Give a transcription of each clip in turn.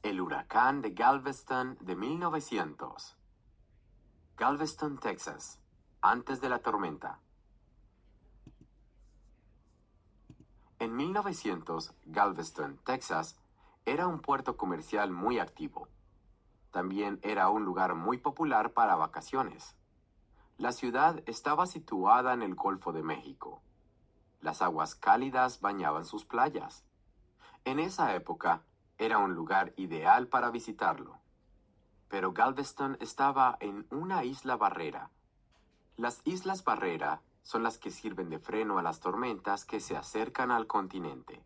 El huracán de Galveston de 1900. Galveston, Texas, antes de la tormenta. En 1900, Galveston, Texas, era un puerto comercial muy activo. También era un lugar muy popular para vacaciones. La ciudad estaba situada en el Golfo de México. Las aguas cálidas bañaban sus playas. En esa época, era un lugar ideal para visitarlo. Pero Galveston estaba en una isla barrera. Las islas barrera son las que sirven de freno a las tormentas que se acercan al continente.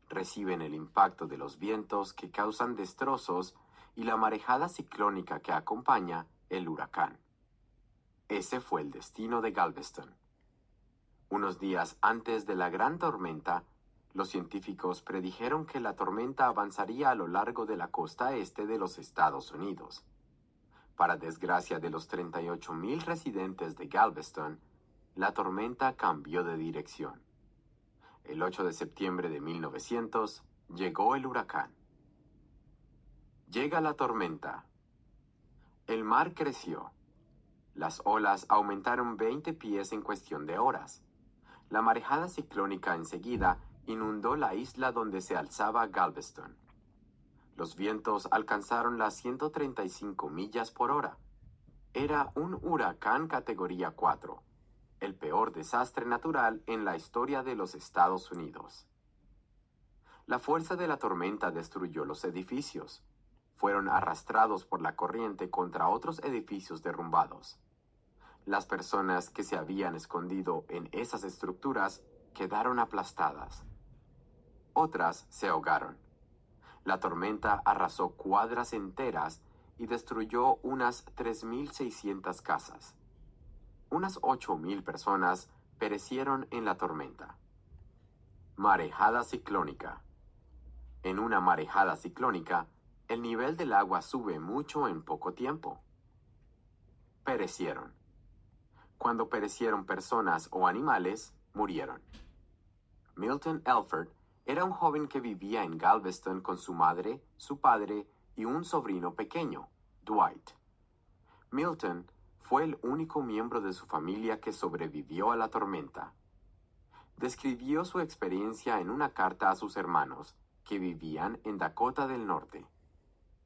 Reciben el impacto de los vientos que causan destrozos y la marejada ciclónica que acompaña el huracán. Ese fue el destino de Galveston. Unos días antes de la gran tormenta, los científicos predijeron que la tormenta avanzaría a lo largo de la costa este de los Estados Unidos. Para desgracia de los 38,000 residentes de Galveston, la tormenta cambió de dirección. El 8 de septiembre de 1900 llegó el huracán. Llega la tormenta. El mar creció. Las olas aumentaron 20 pies en cuestión de horas. La marejada ciclónica enseguida inundó la isla donde se alzaba Galveston. Los vientos alcanzaron las 135 millas por hora. Era un huracán categoría 4, el peor desastre natural en la historia de los Estados Unidos. La fuerza de la tormenta destruyó los edificios. Fueron arrastrados por la corriente contra otros edificios derrumbados. Las personas que se habían escondido en esas estructuras quedaron aplastadas. Otras se ahogaron. La tormenta arrasó cuadras enteras y destruyó unas 3,600 casas. Unas 8,000 personas perecieron en la tormenta. Marejada ciclónica. En una marejada ciclónica, el nivel del agua sube mucho en poco tiempo. Perecieron. Cuando perecieron personas o animales, murieron. Milton Elford era un joven que vivía en Galveston con su madre, su padre y un sobrino pequeño, Dwight. Milton fue el único miembro de su familia que sobrevivió a la tormenta. Describió su experiencia en una carta a sus hermanos, que vivían en Dakota del Norte.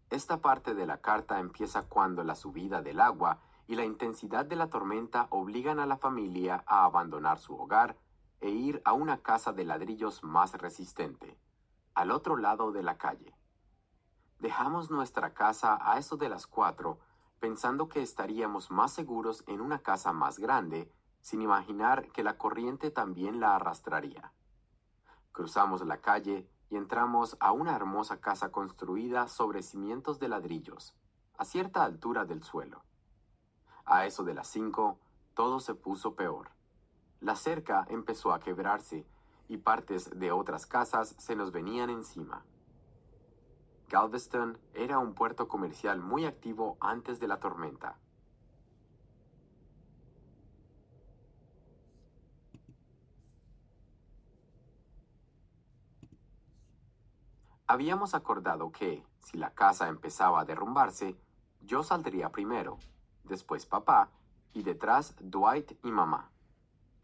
Esta parte de la carta empieza cuando la subida del agua y la intensidad de la tormenta obligan a la familia a abandonar su hogar e ir a una casa de ladrillos más resistente, al otro lado de la calle. Dejamos nuestra casa a eso de las 4, pensando que estaríamos más seguros en una casa más grande, sin imaginar que la corriente también la arrastraría. Cruzamos la calle y entramos a una hermosa casa construida sobre cimientos de ladrillos, a cierta altura del suelo. A eso de las 5, todo se puso peor. La cerca empezó a quebrarse y partes de otras casas se nos venían encima. Galveston era un puerto comercial muy activo antes de la tormenta. Habíamos acordado que, si la casa empezaba a derrumbarse, yo saldría primero, después papá, y detrás Dwight y mamá.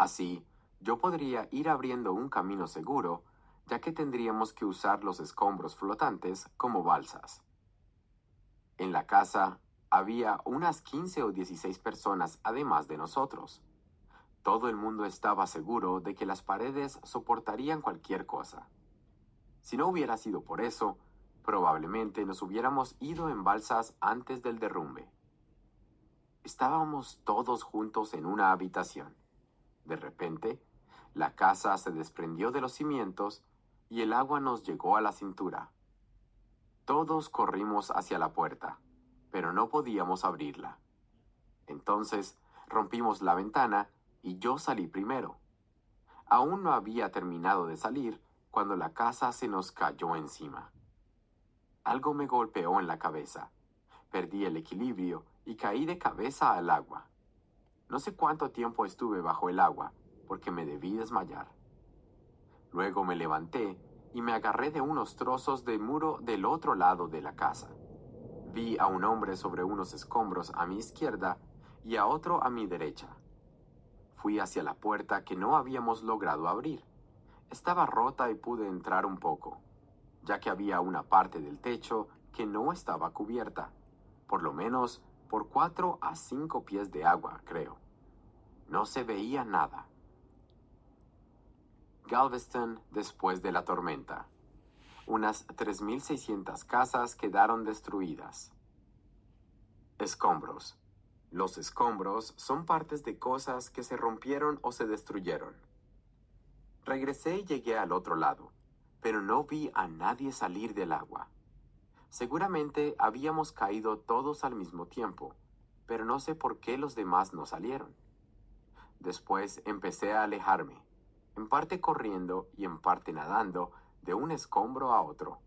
Así, yo podría ir abriendo un camino seguro, ya que tendríamos que usar los escombros flotantes como balsas. En la casa había unas 15 o 16 personas además de nosotros. Todo el mundo estaba seguro de que las paredes soportarían cualquier cosa. Si no hubiera sido por eso, probablemente nos hubiéramos ido en balsas antes del derrumbe. Estábamos todos juntos en una habitación. De repente, la casa se desprendió de los cimientos y el agua nos llegó a la cintura. Todos corrimos hacia la puerta, pero no podíamos abrirla. Entonces, rompimos la ventana y yo salí primero. Aún no había terminado de salir cuando la casa se nos cayó encima. Algo me golpeó en la cabeza. Perdí el equilibrio y caí de cabeza al agua. No sé cuánto tiempo estuve bajo el agua, porque me debí desmayar. Luego me levanté y me agarré de unos trozos de muro del otro lado de la casa. Vi a un hombre sobre unos escombros a mi izquierda y a otro a mi derecha. Fui hacia la puerta que no habíamos logrado abrir. Estaba rota y pude entrar un poco, ya que había una parte del techo que no estaba cubierta, por lo menos por 4 a 5 pies de agua, creo. No se veía nada. Galveston después de la tormenta. Unas 3.600 casas quedaron destruidas. Escombros. Los escombros son partes de cosas que se rompieron o se destruyeron. Regresé y llegué al otro lado, pero no vi a nadie salir del agua. Seguramente habíamos caído todos al mismo tiempo, pero no sé por qué los demás no salieron. Después empecé a alejarme, en parte corriendo y en parte nadando, de un escombro a otro.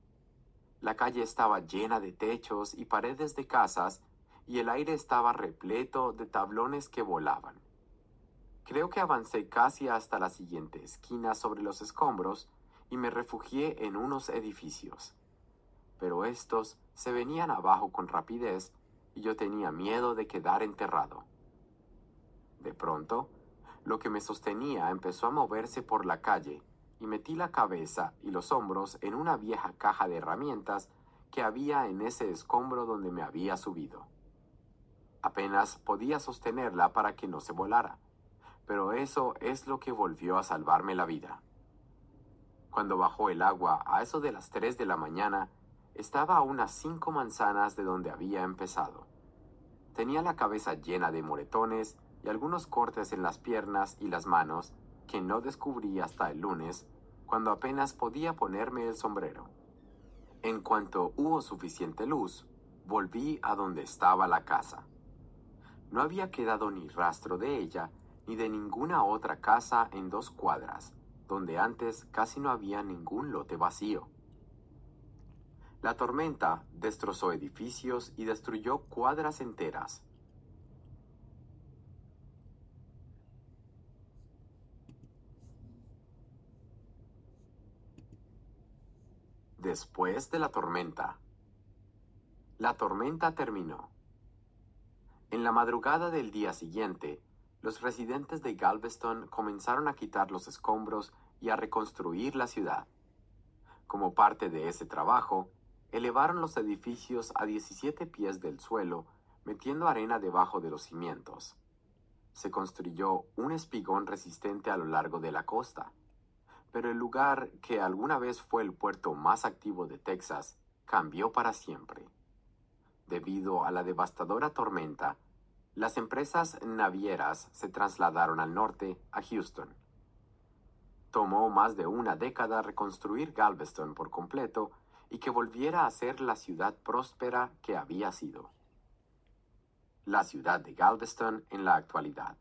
La calle estaba llena de techos y paredes de casas, y el aire estaba repleto de tablones que volaban. Creo que avancé casi hasta la siguiente esquina sobre los escombros y me refugié en unos edificios. Pero estos se venían abajo con rapidez y yo tenía miedo de quedar enterrado. De pronto, lo que me sostenía empezó a moverse por la calle y metí la cabeza y los hombros en una vieja caja de herramientas que había en ese escombro donde me había subido. Apenas podía sostenerla para que no se volara, pero eso es lo que volvió a salvarme la vida. Cuando bajó el agua a eso de las 3 de la mañana, estaba a unas 5 manzanas de donde había empezado. Tenía la cabeza llena de moretones y algunos cortes en las piernas y las manos que no descubrí hasta el lunes, cuando apenas podía ponerme el sombrero. En cuanto hubo suficiente luz, volví a donde estaba la casa. No había quedado ni rastro de ella ni de ninguna otra casa en 2 cuadras, donde antes casi no había ningún lote vacío. La tormenta destrozó edificios y destruyó cuadras enteras. Después de la tormenta. La tormenta terminó. En la madrugada del día siguiente, los residentes de Galveston comenzaron a quitar los escombros y a reconstruir la ciudad. Como parte de ese trabajo, elevaron los edificios a 17 pies del suelo, metiendo arena debajo de los cimientos. Se construyó un espigón resistente a lo largo de la costa, pero el lugar que alguna vez fue el puerto más activo de Texas cambió para siempre. Debido a la devastadora tormenta, las empresas navieras se trasladaron al norte, a Houston. Tomó más de una década reconstruir Galveston por completo y que volviera a ser la ciudad próspera que había sido. La ciudad de Galveston en la actualidad.